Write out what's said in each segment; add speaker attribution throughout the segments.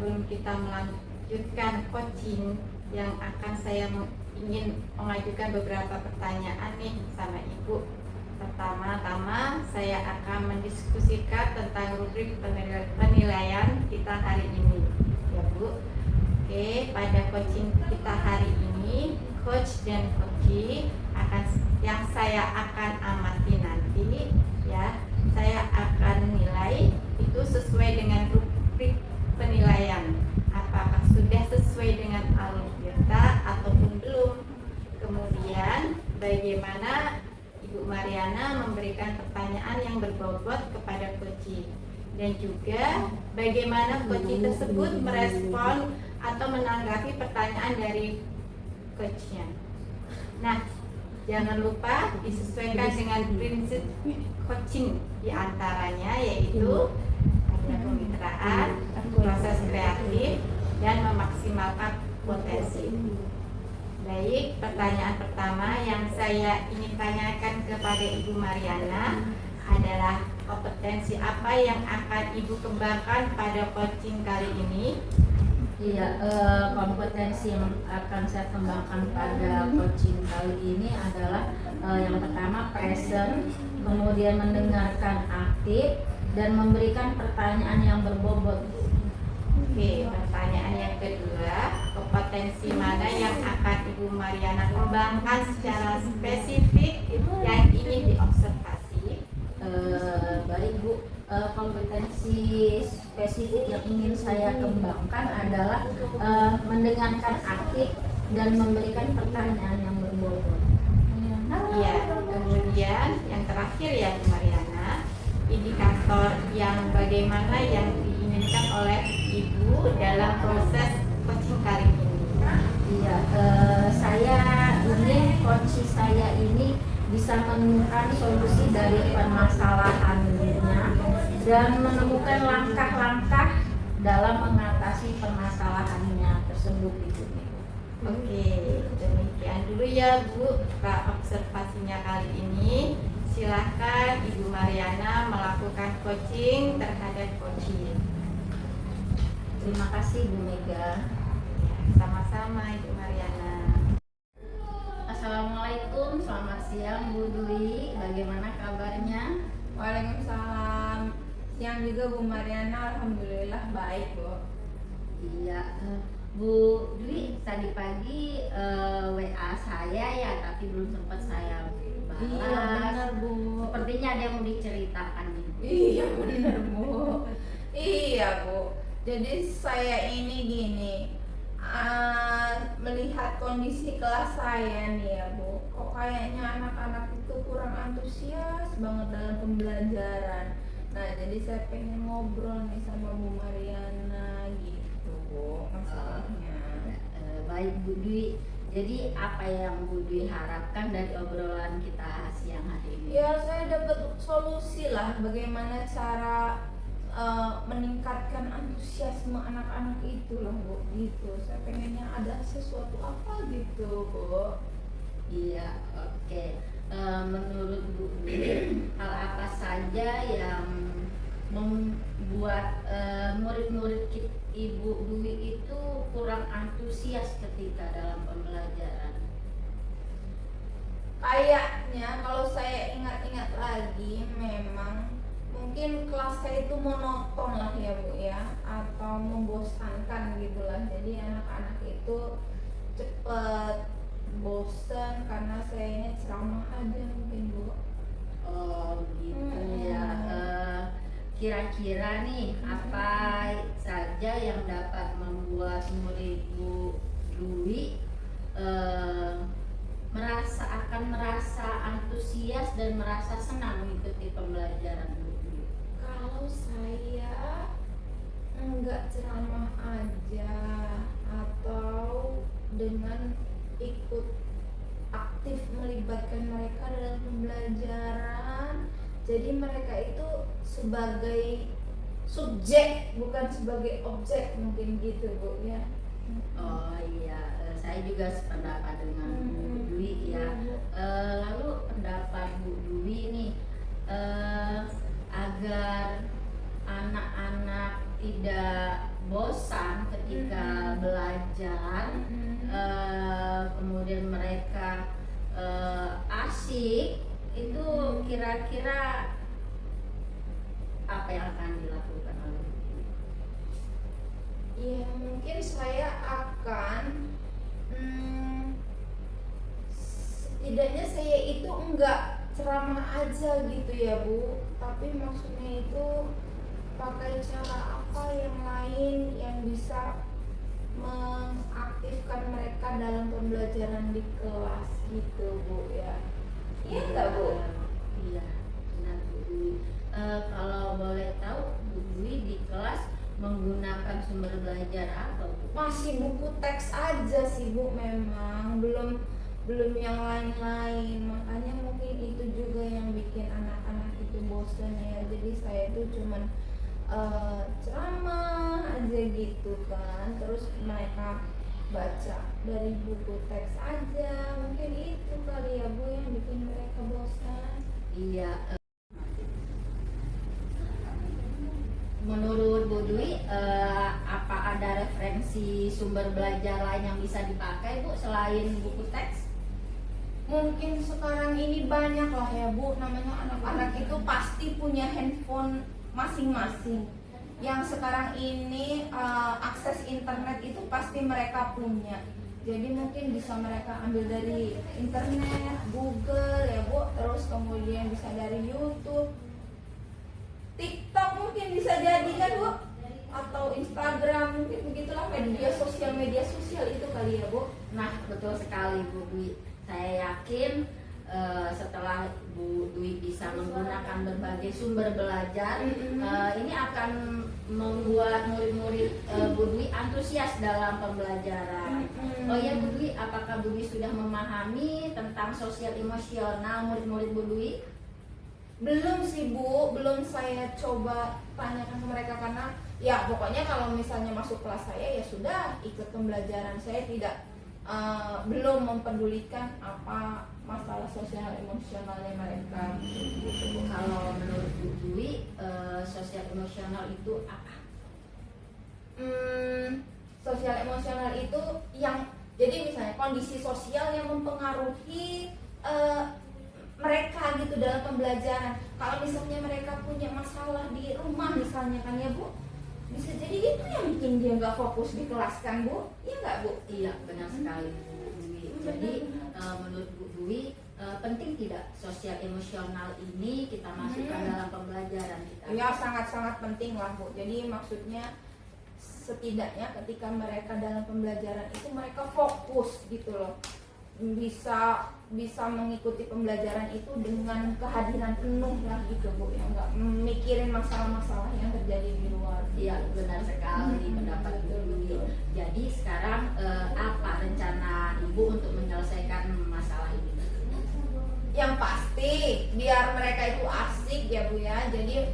Speaker 1: sebelum kita melanjutkan coaching yang akan saya ingin mengajukan beberapa pertanyaan nih sama Ibu. Pertama-tama saya akan mendiskusikan tentang rubrik penilaian kita hari ini, ya Bu. Oke, pada coaching kita hari ini, coach dan coachee yang saya akan amati nanti, ya, saya akan nilai itu sesuai dengan rubrik penilaian. Apakah sudah sesuai dengan alur kita ataupun belum? Kemudian bagaimana Ibu Mariana memberikan pertanyaan yang berbobot kepada coachee, dan juga bagaimana coachee tersebut merespon atau menanggapi pertanyaan dari coachnya. Nah, jangan lupa disesuaikan dengan prinsip coaching diantaranya, yaitu ada kemitraan, proses kreatif, dan memaksimalkan potensi. Baik, pertanyaan pertama yang saya ingin tanyakan kepada Ibu Mariana adalah kompetensi apa yang akan Ibu kembangkan pada coaching kali ini?
Speaker 2: Iya, kompetensi yang akan saya kembangkan pada coaching kali ini adalah yang pertama present, kemudian mendengarkan aktif, dan memberikan pertanyaan yang berbobot.
Speaker 1: Oke, pertanyaan yang kedua, kompetensi mana yang akan Ibu Mariana kembangkan secara spesifik yang ingin diobservasi?
Speaker 2: Baik Bu, kompetensi spesifik yang ingin saya kembangkan adalah mendengarkan aktif dan memberikan pertanyaan yang berbobot.
Speaker 1: Iya, kemudian yang terakhir ya Bu Mariana, indikator yang bagaimana yang diinginkan oleh Ibu dalam proses coaching kali ini?
Speaker 2: Iya, saya ingin coach saya ini bisa menemukan solusi dari permasalahannya dan menemukan langkah-langkah dalam mengatasi permasalahannya tersebut itu.
Speaker 1: Oke, demikian dulu ya Bu observasinya kali ini. Silahkan Ibu Mariana melakukan coaching terhadap coaching.
Speaker 2: Terima kasih Bu Mega.
Speaker 1: Sama-sama Ibu Mariana.
Speaker 2: Assalamualaikum, selamat siang Bu Dwi, bagaimana kabarnya?
Speaker 3: Waalaikumsalam. Siang juga Bu Mariana, alhamdulillah baik Bu.
Speaker 2: Iya, Bu Dwi tadi pagi WA saya ya, tapi belum sempat saya balas.
Speaker 3: Iya benar Bu.
Speaker 2: Sepertinya ada yang mau diceritakan nih.
Speaker 3: Iya benar Bu. Iya Bu. Jadi saya ini gini, melihat kondisi kelas saya nih ya Bu, kok kayaknya anak-anak itu kurang antusias banget dalam pembelajaran. Nah jadi saya pengen ngobrol nih sama Bu Mariana gitu Bu masalahnya.
Speaker 2: Baik Bu Dwi, jadi apa yang Bu Dwi harapkan dari obrolan kita siang hari ini?
Speaker 3: Ya saya dapat solusi lah bagaimana cara meningkatkan antusiasme anak-anak itu lah Bu gitu. Saya pengennya ada sesuatu apa gitu Bu.
Speaker 2: Iya, oke. Menurut Bu Dwi, hal apa saja yang membuat murid-murid Ibu Dwi itu kurang antusias ketika dalam pembelajaran?
Speaker 3: Kayaknya kalau saya ingat-ingat lagi memang mungkin kelas saya itu monoton lah ya Bu ya, atau membosankan gitulah. Jadi anak-anak itu cepet bosan karena saya ini ceramah aja mungkin Bu.
Speaker 2: Oh gitu ya. Kira-kira nih apa saja yang dapat membuat murid Bu Dwi merasa antusias dan merasa senang mengikuti pembelajaran Bu Dwi?
Speaker 3: Kalau saya enggak ceramah aja atau dengan ikut aktif melibatkan mereka dalam pembelajaran, jadi mereka itu sebagai subjek bukan sebagai objek mungkin gitu Bu ya.
Speaker 2: Oh iya, saya juga sependapat dengan Bu Dwi ya. Lalu pendapat Bu Dwi nih, agar anak-anak tidak bosan ketika belajar, kemudian mereka asik, itu kira-kira apa yang akan dilakukan oleh Ibu?
Speaker 3: Ya mungkin saya akan setidaknya saya itu enggak ceramah aja gitu ya Bu, tapi maksudnya itu pakai cara apa yang lain yang bisa mengaktifkan mereka dalam pembelajaran di kelas gitu Bu ya. Iya enggak Bu?
Speaker 2: Iya, benar Bu Dwi. Kalau boleh tahu Bu Dwi di kelas menggunakan sumber belajar apa Bu?
Speaker 3: Masih buku teks aja sih Bu, memang belum yang lain-lain, makanya mungkin itu juga yang bikin anak-anak itu bosan ya. Jadi saya itu cuman ceramah aja gitu kan, terus mereka baca dari buku teks aja, mungkin itu kali ya Bu yang bikin mereka bosan.
Speaker 2: Iya. Menurut Bu Dwi, apa ada referensi sumber belajar lain yang bisa dipakai Bu selain buku teks?
Speaker 3: Mungkin sekarang ini banyak lah ya Bu, namanya anak-anak itu pasti punya handphone masing-masing. Yang sekarang ini akses internet itu pasti mereka punya. Jadi mungkin bisa mereka ambil dari internet, Google ya Bu, terus kemudian bisa dari YouTube, TikTok mungkin bisa jadi kan Bu, atau Instagram, mungkin begitulah media sosial itu kali ya Bu.
Speaker 2: Nah, betul sekali Bu Dwi. Saya yakin setelah Bu Dwi bisa menggunakan berbagai sumber belajar, ini akan membuat murid-murid Bu Dwi antusias dalam pembelajaran. Oh ya Bu Dwi, apakah Bu Dwi sudah memahami tentang sosial emosional murid-murid Bu Dwi?
Speaker 3: Belum sih Bu, belum saya coba tanyakan ke mereka karena ya pokoknya kalau misalnya masuk kelas saya ya sudah ikut pembelajaran, saya tidak belum mempedulikan apa masalah sosial emosionalnya mereka gitu.
Speaker 2: Kalau menurut Bu Dwi, sosial emosional itu apa?
Speaker 3: Sosial emosional itu yang jadi misalnya kondisi sosial yang mempengaruhi mereka gitu dalam pembelajaran. Kalau misalnya mereka punya masalah di rumah misalnya kan ya Bu, bisa jadi itu yang bikin dia nggak fokus di kelas kan Bu, iya nggak Bu?
Speaker 2: Iya, benar sekali Bu Dwi. Jadi menurut Bu Dwi, penting tidak sosial emosional ini kita masukkan dalam pembelajaran kita?
Speaker 3: Ya sangat-sangat penting lah Bu. Jadi maksudnya setidaknya ketika mereka dalam pembelajaran itu mereka fokus gitu loh, bisa mengikuti pembelajaran itu dengan kehadiran penuh lah gitu Bu, yang nggak mikirin masalah-masalah yang terjadi di luar.
Speaker 2: Iya, benar sekali pendapat Bu Dwi. Jadi sekarang apa rencana Ibu untuk menyelesaikan masalah ini?
Speaker 3: Yang pasti biar mereka itu asik ya Bu ya. Jadi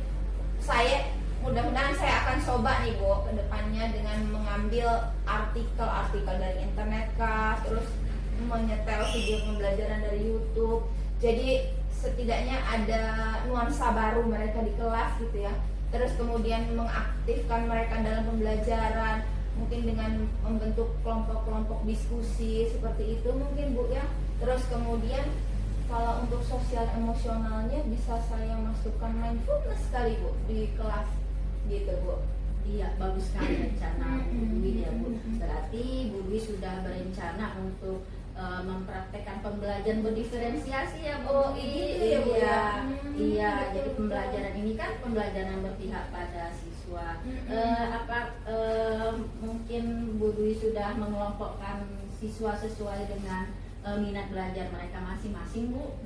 Speaker 3: mudah-mudahan saya akan coba nih Bu ke depannya dengan mengambil artikel-artikel dari internet kah, terus menyetel video pembelajaran dari YouTube. Jadi setidaknya ada nuansa baru mereka di kelas gitu ya. Terus kemudian mengaktifkan mereka dalam pembelajaran, mungkin dengan membentuk kelompok-kelompok diskusi seperti itu mungkin Bu ya. Terus kemudian kalau untuk sosial emosionalnya bisa saya masukkan mindfulness kali Bu di kelas gitu Bu.
Speaker 2: Iya, bagus sekali rencana Bu Dwi ya Bu. Berarti Bu Dwi sudah berencana untuk mempraktekkan pembelajaran berdiferensiasi ya Bu.
Speaker 3: Iya Bu ya.
Speaker 2: Iya, jadi pembelajaran ini kan pembelajaran berpihak pada siswa. Mungkin Bu Dwi sudah mengelompokkan siswa sesuai dengan minat belajar mereka masing-masing Bu?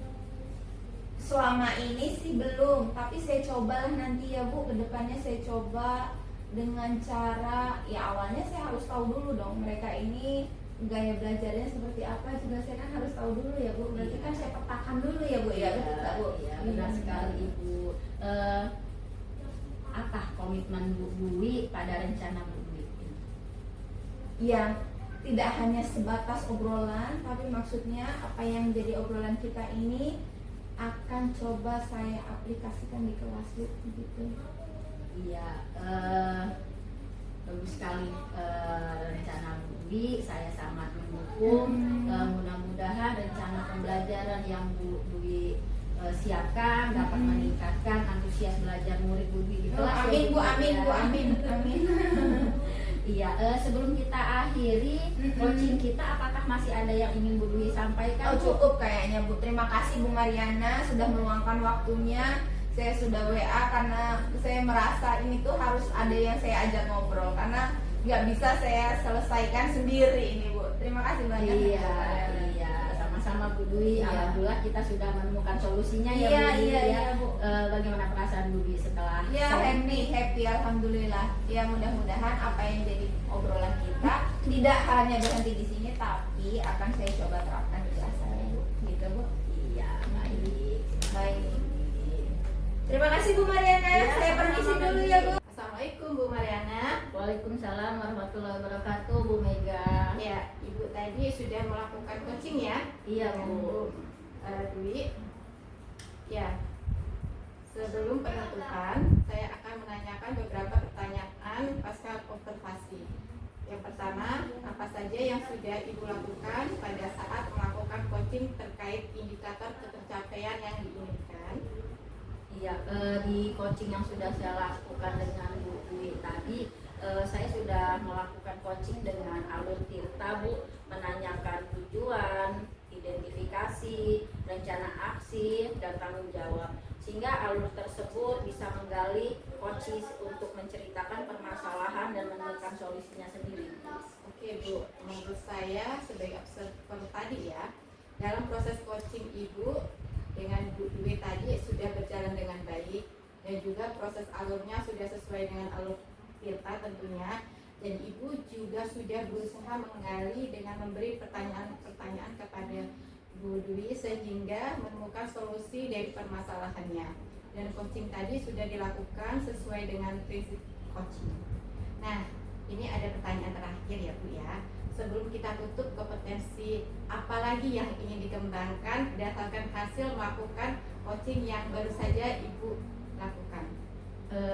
Speaker 3: Selama ini sih belum, tapi saya cobalah nanti ya Bu, kedepannya saya coba dengan cara ya awalnya saya harus tahu dulu dong mereka ini gaya belajarnya seperti apa, juga saya kan harus tahu dulu ya Bu. Berarti kan saya petakan dulu ya Bu ya, betul tak Bu?
Speaker 2: Iya, benar sekali Ibu. Apa komitmen Bu Dwi pada rencana Bu Dwi?
Speaker 3: Yang tidak hanya sebatas obrolan, tapi maksudnya apa yang jadi obrolan kita ini akan coba saya aplikasikan di kelas Bu, gitu.
Speaker 2: Iya, bagus sekali rencana Bu Dwi, saya sangat mendukung. Mudah-mudahan rencana pembelajaran yang Bu Dwi siapkan dapat meningkatkan antusias belajar murid Bu Dwi.
Speaker 3: Amin Bu, amin Bu, amin, amin.
Speaker 2: Iya, sebelum kita akhiri coaching kita, apakah masih ada yang ingin Bu Dwi sampaikan?
Speaker 3: Oh, cukup kayaknya Bu. Terima kasih Bu Mariana sudah meluangkan waktunya. Saya sudah WA karena saya merasa ini tuh harus ada yang saya ajak ngobrol karena nggak bisa saya selesaikan sendiri ini Bu. Terima kasih banyak.
Speaker 2: Iya, sama-sama Bu Dwi.
Speaker 3: Iya.
Speaker 2: Alhamdulillah kita sudah menemukan solusinya ya
Speaker 3: Iya,
Speaker 2: Bu Dwi.
Speaker 3: iya, Bu.
Speaker 2: Bagaimana perasaan Bu Dwi setelah?
Speaker 3: Ya happy alhamdulillah. Ya mudah-mudahan apa yang jadi obrolan kita tidak hanya berhenti di sini tapi akan saya coba terapkan di kelas saya Bu. Gitu Bu.
Speaker 2: Iya, baik.
Speaker 3: Terima kasih Bu Mariana.
Speaker 2: Ya,
Speaker 3: Saya permisi
Speaker 2: sama-sama,
Speaker 3: dulu
Speaker 2: Bu.
Speaker 3: ya Bu.
Speaker 1: Assalamualaikum Bu Mariana.
Speaker 2: Waalaikumsalam warahmatullahi wabarakatuh, Bu Mega.
Speaker 1: Ya, Ibu tadi sudah melakukan coaching ya.
Speaker 2: Iya Bu.
Speaker 1: Dwi. Ya. Sebelum penutupan, saya akan menanyakan beberapa pertanyaan pasca observasi. Yang pertama, apa saja yang sudah Ibu lakukan pada saat melakukan coaching terkait indikator ketercapaian yang diinginkan?
Speaker 2: Iya, di coaching yang sudah saya lakukan dengan Bu Dwi tadi, saya sudah melakukan coaching dengan alur Tirta Bu, menanyakan tujuan, identifikasi, rencana aksi, dan tanggung jawab. Sehingga alur tersebut bisa menggali coaches untuk menceritakan permasalahan dan menemukan solusinya sendiri.
Speaker 1: Oke Bu, menurut saya sebagai observer tadi ya, dalam proses coaching Ibu dengan Bu Dwi tadi sudah berjalan dengan baik dan juga proses alurnya sudah sesuai dengan alur Tirta tentunya, dan Ibu juga sudah berusaha menggali dengan memberi pertanyaan-pertanyaan kepada Bu Dwi sehingga menemukan solusi dari permasalahannya, dan coaching tadi sudah dilakukan sesuai dengan prinsip coaching. Nah, ini ada pertanyaan terakhir ya Bu ya. Sebelum kita tutup, kompetensi apa lagi yang ingin dikembangkan berdasarkan hasil melakukan coaching yang baru saja Ibu lakukan?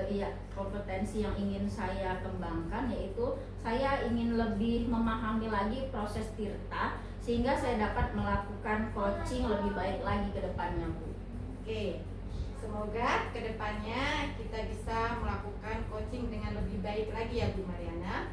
Speaker 2: Iya, kompetensi yang ingin saya kembangkan yaitu saya ingin lebih memahami lagi proses Tirta sehingga saya dapat melakukan coaching lebih baik lagi ke depannya Bu.
Speaker 1: Oke, semoga kedepannya kita bisa melakukan coaching dengan lebih baik lagi ya Bu Mariana.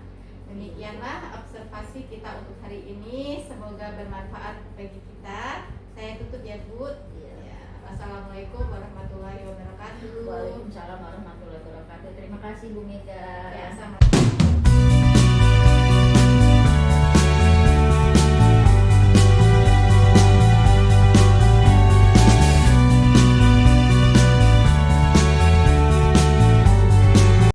Speaker 1: Demikianlah observasi kita untuk hari ini. Semoga bermanfaat bagi kita. Saya tutup ya Bu. Ya, wassalamualaikum warahmatullahi wabarakatuh.
Speaker 2: Waalaikumsalam warahmatullahi wabarakatuh. Terima kasih Bu Mega.
Speaker 1: Ya, sama.